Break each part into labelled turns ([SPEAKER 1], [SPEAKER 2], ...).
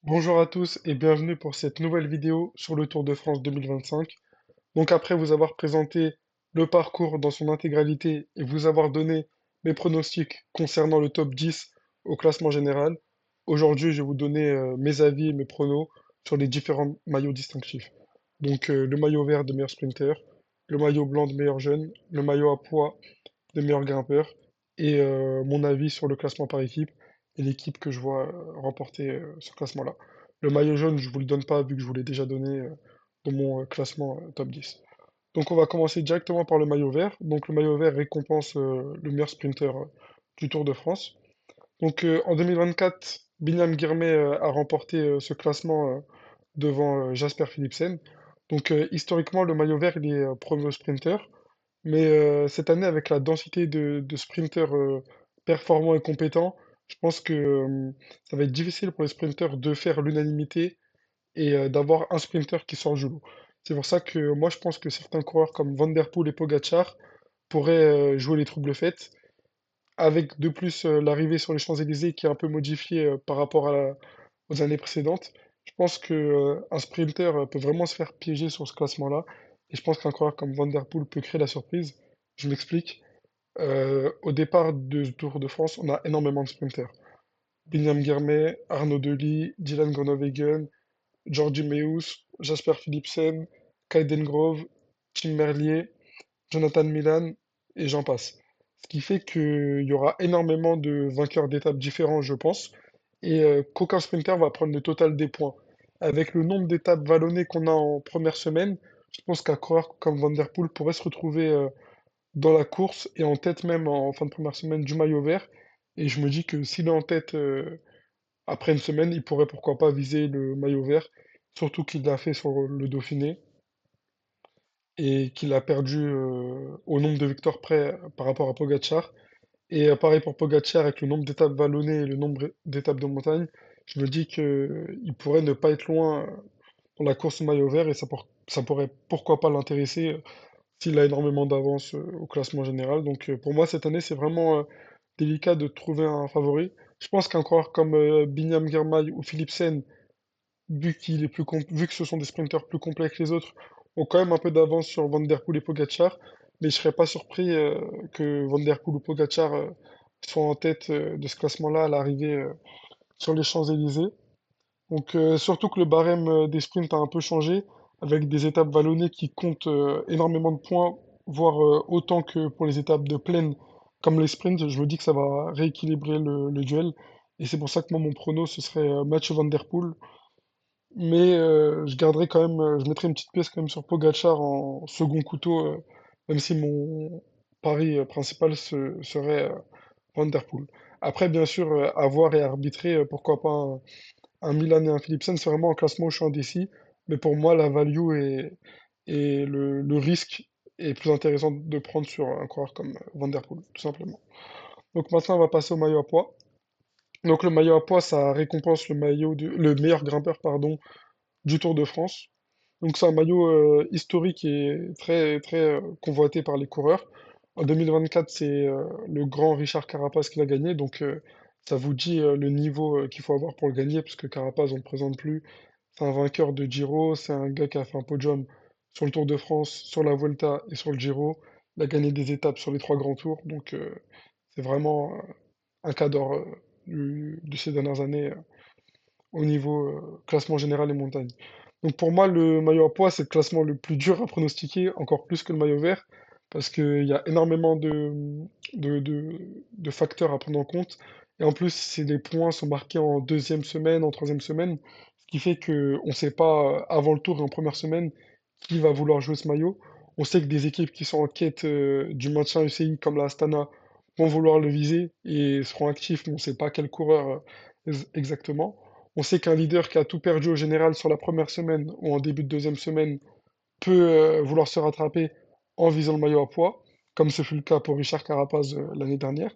[SPEAKER 1] Bonjour à tous et bienvenue pour cette nouvelle vidéo sur le Tour de France 2025. Donc après vous avoir présenté le parcours dans son intégralité et vous avoir donné mes pronostics concernant le top 10 au classement général, aujourd'hui je vais vous donner mes avis et mes pronos sur les différents maillots distinctifs. Donc le maillot vert de meilleur sprinter, le maillot blanc de meilleur jeune, le maillot à pois de meilleur grimpeur et mon avis sur le classement par équipe et l'équipe que je vois remporter ce classement-là. Le maillot jaune, je vous le donne pas vu que je vous l'ai déjà donné dans mon classement top 10. Donc on va commencer directement par le maillot vert. Donc le maillot vert récompense le meilleur sprinter du Tour de France. Donc en 2024, Binyam Girmay a remporté ce classement devant Jasper Philipsen. Donc historiquement, le maillot vert, il est premier au sprinter. Mais cette année, avec la densité de sprinters performants et compétents, je pense que ça va être difficile pour les sprinters de faire l'unanimité et d'avoir un sprinter qui sort du lot. C'est pour ça que moi, je pense que certains coureurs comme Van Der Poel et Pogacar pourraient jouer les troubles faites, avec de plus l'arrivée sur les Champs-Élysées qui est un peu modifiée par rapport aux années précédentes. Je pense que un sprinter peut vraiment se faire piéger sur ce classement-là. Et je pense qu'un coureur comme Van Der Poel peut créer la surprise. Je m'explique. Au départ du Tour de France, on a énormément de sprinters. Binyam Girmay, Arnaud Delis, Dylan Groenewegen, Georgi Meus, Jasper Philipsen, Kaiden Grove, Tim Merlier, Jonathan Milan et j'en passe. Ce qui fait qu'il y aura énormément de vainqueurs d'étapes différents, je pense, et qu'aucun sprinter va prendre le total des points. Avec le nombre d'étapes vallonnées qu'on a en première semaine, je pense qu'un coureur comme Van Der Poel pourrait se retrouver dans la course et en tête même en fin de première semaine du maillot vert. Et je me dis que s'il est en tête après une semaine, il pourrait pourquoi pas viser le maillot vert, surtout qu'il l'a fait sur le Dauphiné et qu'il a perdu au nombre de victoires près par rapport à Pogacar. Et pareil pour Pogacar, avec le nombre d'étapes vallonnées et le nombre d'étapes de montagne, je me dis qu'il pourrait ne pas être loin dans la course au maillot vert et ça pourrait pourquoi pas l'intéresser s'il a énormément d'avance au classement général. Donc pour moi, cette année, c'est vraiment délicat de trouver un favori. Je pense qu'un coureur comme Binyam Girmay ou Philipsen, vu que ce sont des sprinteurs plus complets que les autres, ont quand même un peu d'avance sur Van Der Poel et Pogacar. Mais je serais pas surpris que Van Der Poel ou Pogacar soient en tête de ce classement-là à l'arrivée sur les Champs-Élysées. Donc surtout que le barème des sprints a un peu changé, avec des étapes vallonnées qui comptent énormément de points, voire autant que pour les étapes de plaine, comme les sprints. Je me dis que ça va rééquilibrer le duel. Et c'est pour ça que moi, mon prono, ce serait Mathieu Van Der Poel. Mais je garderai quand même, je mettrai une petite pièce quand même sur Pogacar en second couteau, même si mon pari principal serait Van Der Poel. Après, bien sûr, à voir et à arbitrer, pourquoi pas un Milan et un Philipsen, c'est vraiment un classement où je suis indécis. Mais pour moi, la value et le risque est plus intéressant de prendre sur un coureur comme Van Der Poel, tout simplement. Donc maintenant, on va passer au maillot à pois. Donc le maillot à pois, ça récompense le meilleur grimpeur, pardon, du Tour de France. Donc c'est un maillot historique et très très convoité par les coureurs. En 2024, c'est le grand Richard Carapaz qui l'a gagné, donc ça vous dit le niveau qu'il faut avoir pour le gagner, parce que Carapaz, on ne le présente plus. C'est un vainqueur de Giro, c'est un gars qui a fait un podium sur le Tour de France, sur la Vuelta et sur le Giro. Il a gagné des étapes sur les trois grands tours, donc c'est vraiment un cadre de ces dernières années au niveau classement général et montagne. Donc pour moi, le maillot à pois, c'est le classement le plus dur à pronostiquer, encore plus que le maillot vert, parce qu'il y a énormément de facteurs à prendre en compte. Et en plus, les points sont marqués en deuxième semaine, en troisième semaine, ce qui fait qu'on ne sait pas avant le tour et en première semaine qui va vouloir jouer ce maillot. On sait que des équipes qui sont en quête du maintien UCI comme la Astana vont vouloir le viser et seront actifs, mais on ne sait pas quel coureur exactement. On sait qu'un leader qui a tout perdu au général sur la première semaine ou en début de deuxième semaine peut vouloir se rattraper en visant le maillot à pois, comme ce fut le cas pour Richard Carapaz l'année dernière,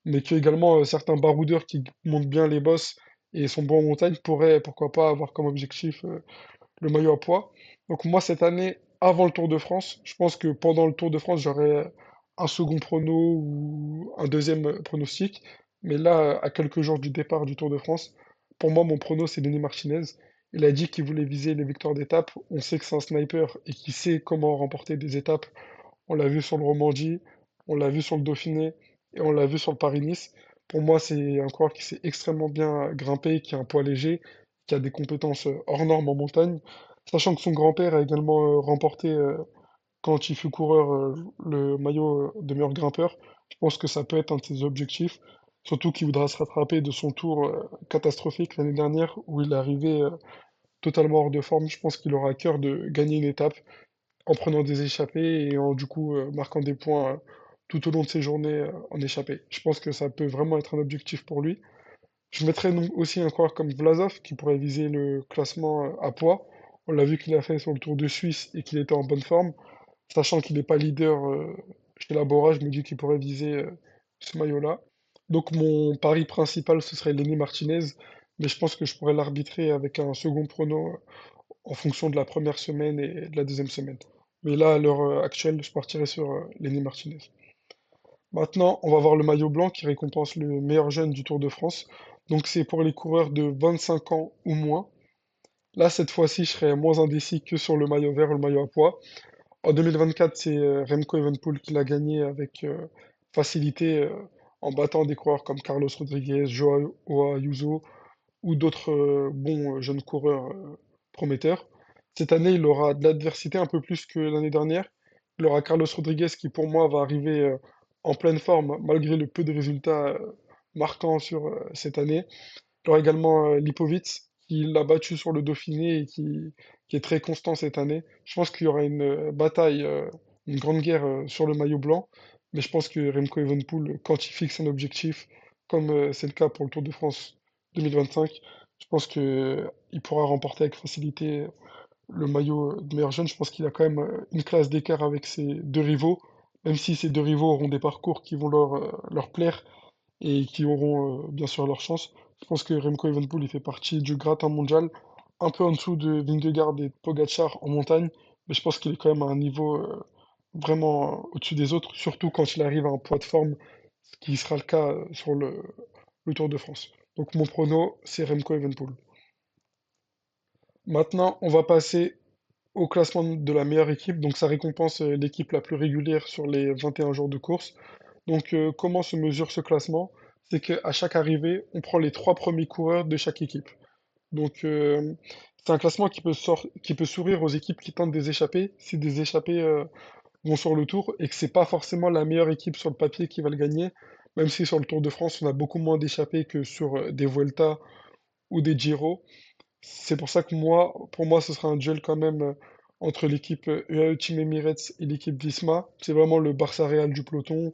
[SPEAKER 1] mais que également certains baroudeurs qui montent bien les bosses et sont bons en montagne pourraient, pourquoi pas, avoir comme objectif le maillot à pois. Donc moi, cette année, avant le Tour de France, je pense que pendant le Tour de France, j'aurai un second prono ou un deuxième pronostic, mais là, à quelques jours du départ du Tour de France, Pour moi, mon prono, c'est Denis Martinez. Il a dit qu'il voulait viser les victoires d'étape. On sait que c'est un sniper et qu'il sait comment remporter des étapes. On l'a vu sur le Romandie, on l'a vu sur le Dauphiné et on l'a vu sur le Paris-Nice. Pour moi, c'est un coureur qui sait extrêmement bien grimper, qui a un poids léger, qui a des compétences hors normes en montagne. Sachant que son grand-père a également remporté, quand il fut coureur, le maillot de meilleur grimpeur. Je pense que ça peut être un de ses objectifs. Surtout qu'il voudra se rattraper de son tour catastrophique l'année dernière où il est arrivé totalement hors de forme. Je pense qu'il aura à cœur de gagner une étape en prenant des échappées et en du coup marquant des points tout au long de ses journées en échappée. Je pense que ça peut vraiment être un objectif pour lui. Je mettrais donc aussi un coureur comme Vlasov qui pourrait viser le classement à poids. On l'a vu qu'il a fait sur le Tour de Suisse et qu'il était en bonne forme. Sachant qu'il n'est pas leader chez la Bora, je me dis qu'il pourrait viser ce maillot-là. Donc mon pari principal, ce serait Lenny Martinez, mais je pense que je pourrais l'arbitrer avec un second prono en fonction de la première semaine et de la deuxième semaine. Mais là, à l'heure actuelle, je partirai sur Lenny Martinez. Maintenant, on va voir le maillot blanc qui récompense le meilleur jeune du Tour de France. Donc c'est pour les coureurs de 25 ans ou moins. Là, cette fois-ci, je serai moins indécis que sur le maillot vert ou le maillot à pois. En 2024, c'est Remco Evenepoel qui l'a gagné avec facilité en battant des coureurs comme Carlos Rodriguez, Joao Ayuso ou d'autres bons jeunes coureurs prometteurs. Cette année, il aura de l'adversité un peu plus que l'année dernière. Il aura Carlos Rodriguez qui, pour moi, va arriver en pleine forme malgré le peu de résultats marquants sur cette année. Il y aura également Lipovic, qui l'a battu sur le Dauphiné et qui est très constant cette année. Je pense qu'il y aura une bataille, une grande guerre sur le maillot blanc, mais je pense que Remco Evenepoel, quand il fixe un objectif, comme c'est le cas pour le Tour de France 2025, je pense que il pourra remporter avec facilité le maillot de meilleur jeune. Je pense qu'il a quand même une classe d'écart avec ses deux rivaux, même si ces deux rivaux auront des parcours qui vont leur plaire et qui auront bien sûr leur chance. Je pense que Remco Evenepoel il fait partie du gratin mondial, un peu en dessous de Vingegaard et de Pogacar en montagne, mais je pense qu'il est quand même à un niveau vraiment au-dessus des autres, surtout quand il arrive à un poids de forme, ce qui sera le cas sur le Tour de France. Donc mon prono, c'est Remco Evenepoel. Maintenant, on va passer au classement de la meilleure équipe. Donc ça récompense l'équipe la plus régulière sur les 21 jours de course. Donc comment se mesure ce classement? C'est qu'à chaque arrivée, on prend les trois premiers coureurs de chaque équipe. Donc c'est un classement qui peut sourire aux équipes qui tentent des échappées, si des échappées vont sur le tour et que c'est pas forcément la meilleure équipe sur le papier qui va le gagner, même si sur le Tour de France, on a beaucoup moins d'échappées que sur des Vuelta ou des Giro. C'est pour ça que moi, pour moi, ce sera un duel quand même entre l'équipe UAE Team Emirates et l'équipe Visma. C'est vraiment le Barça Real du peloton,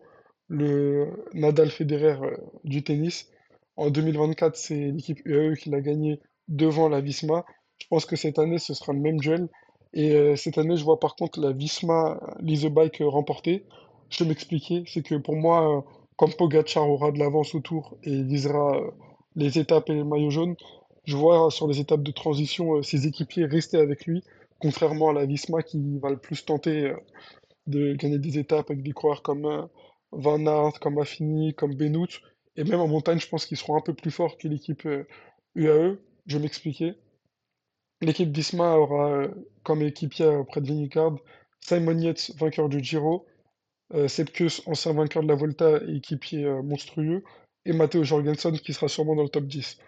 [SPEAKER 1] le Nadal Federer du tennis. En 2024, c'est l'équipe UAE qui l'a gagné devant la Visma. Je pense que cette année, ce sera le même duel. Et cette année, je vois par contre la Visma Lease a Bike remporter. Je vais m'expliquer. C'est que pour moi, comme Pogacar aura de l'avance au tour et visera les étapes et les maillots jaunes, je vois sur les étapes de transition ses équipiers rester avec lui, contrairement à la Visma qui va le plus tenter de gagner des étapes avec des coureurs comme Van Aert, comme Affini, comme Benoot. Et même en montagne, je pense qu'ils seront un peu plus forts que l'équipe UAE. Je vais m'expliquer. L'équipe Visma aura comme équipier auprès de Vingegaard Simon Yates, vainqueur du Giro, Sepp Kuss, ancien vainqueur de la Volta et équipier monstrueux, et Matteo Jorgensen qui sera sûrement dans le top 10.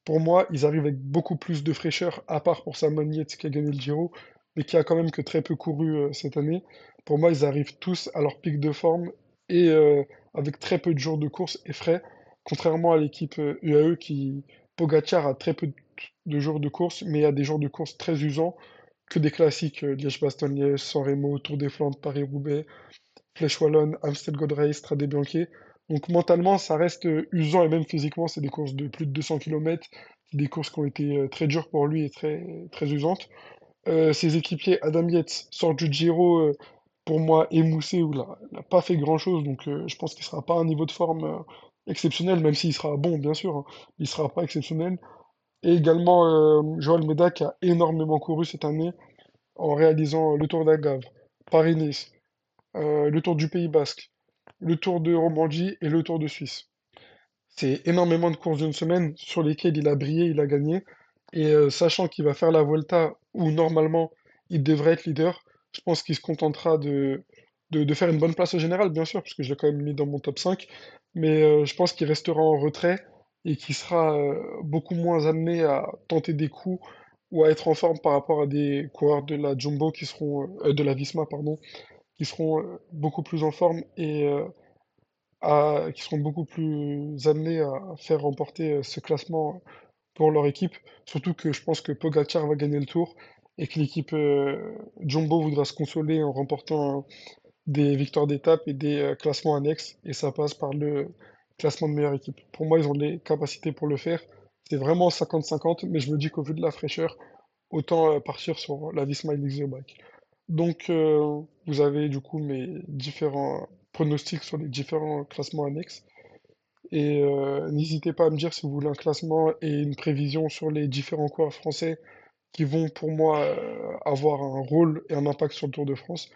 [SPEAKER 1] Pour moi, ils arrivent avec beaucoup plus de fraîcheur, à part pour Simon Yates qui a gagné le Giro, mais qui a quand même que très peu couru cette année. Pour moi, ils arrivent tous à leur pic de forme et avec très peu de jours de course et frais, contrairement à l'équipe UAE qui, Pogacar a très peu de jours de course, mais a des jours de course très usants, que des classiques, Liège-Bastogne-Liège, San Remo, Tour des Flandres, Paris-Roubaix, Flèche Wallonne, Amstel Gold Race, Strade Bianche. Donc mentalement, ça reste usant et même physiquement, c'est des courses de plus de 200 km. C'est des courses qui ont été très dures pour lui et très usantes. Ses équipiers, Adam Yates, sort du Giro, pour moi, émoussé, ou il a pas fait grand-chose. Donc je pense qu'il sera pas à un niveau de forme exceptionnel, même s'il sera bon, bien sûr, hein. Il sera pas exceptionnel. Et également Joël Meda qui a énormément couru cette année en réalisant le Tour d'Agave, Paris-Nice, le Tour du Pays Basque, le Tour de Romandie et le Tour de Suisse. C'est énormément de courses d'une semaine sur lesquelles il a brillé, il a gagné. Et sachant qu'il va faire la Vuelta où normalement il devrait être leader, je pense qu'il se contentera de faire une bonne place au général, bien sûr, parce que je l'ai quand même mis dans mon top 5. Mais je pense qu'il restera en retrait et qu'il sera beaucoup moins amené à tenter des coups ou à être en forme par rapport à des coureurs de la Jumbo qui seront, de la Visma, pardon, qui seront beaucoup plus en forme et qui seront beaucoup plus amenés à faire remporter ce classement pour leur équipe. Surtout que je pense que Pogacar va gagner le tour et que l'équipe Jumbo voudra se consoler en remportant des victoires d'étape et des classements annexes. Et ça passe par le classement de meilleure équipe. Pour moi, ils ont les capacités pour le faire. C'est vraiment 50-50, mais je me dis qu'au vu de la fraîcheur, autant partir sur la Visma Elixir Bike. Donc, vous avez du coup mes différents pronostics sur les différents classements annexes. Et n'hésitez pas à me dire si vous voulez un classement et une prévision sur les différents coureurs français qui vont pour moi avoir un rôle et un impact sur le Tour de France.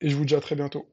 [SPEAKER 1] Et je vous dis à très bientôt.